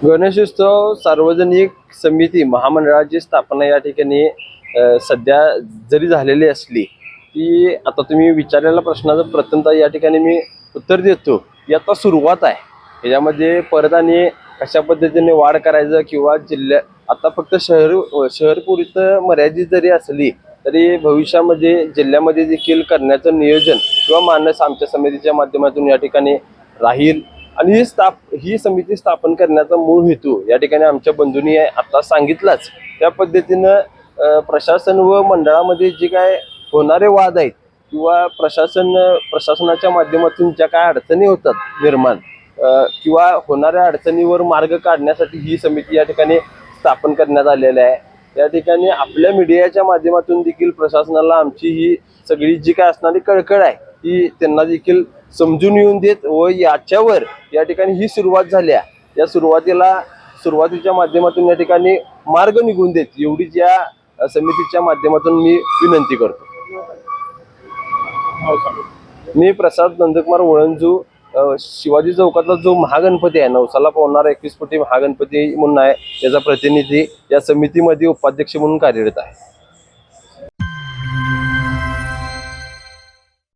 गणेशोत्सव सार्वजनिक समिती महामंडळाची स्थापना या ठिकाणी सध्या जरी झालेली असली ती आता तुम्ही विचारलेल्या प्रश्नाचं प्रथमतः या ठिकाणी मी उत्तर देतो की आता सुरुवात आहे। यामध्ये परत आणि कशा पद्धतीने वाढ करायचं किंवा आता फक्त शहरपुरीत मर्यादित जरी असली तरी भविष्यामध्ये जिल्ह्यामध्ये देखील करण्याचं नियोजन किंवा मानस आमच्या समितीच्या माध्यमातून या ठिकाणी राहील। आणि ही समिती स्थापन करण्याचा मूळ हेतू या ठिकाणी आमच्या बंधूंनी आता सांगितलाच त्या पद्धतीनं प्रशासन व मंडळामध्ये जे काय होणारे वाद आहेत किंवा प्रशासनाच्या माध्यमातून ज्या काय अडचणी होतात निर्माण किंवा होणाऱ्या अडचणीवर मार्ग काढण्यासाठी ही समिती या ठिकाणी स्थापन करण्यात आलेली आहे। या ठिकाणी आपल्या मीडियाच्या माध्यमातून देखील प्रशासनाला आमची ही सगळी जी काय असणारी कळकळ आहे ती त्यांना देखील समजून येऊन देत व याच्यावर या ठिकाणी ही सुरुवात झाली आहे। या सुरुवातीच्या माध्यमातून या ठिकाणी मार्ग निघून देत एवढीच या समितीच्या माध्यमातून मी विनंती करतो। मी प्रसाद नंदकुमार वळंजू शिवाजी चौकातला जो महागणपती आहे नवसाला पावणारा 21 फुटी महागणपती म्हणून आहे त्याचा प्रतिनिधी या समितीमध्ये उपाध्यक्ष म्हणून कार्यरत आहे।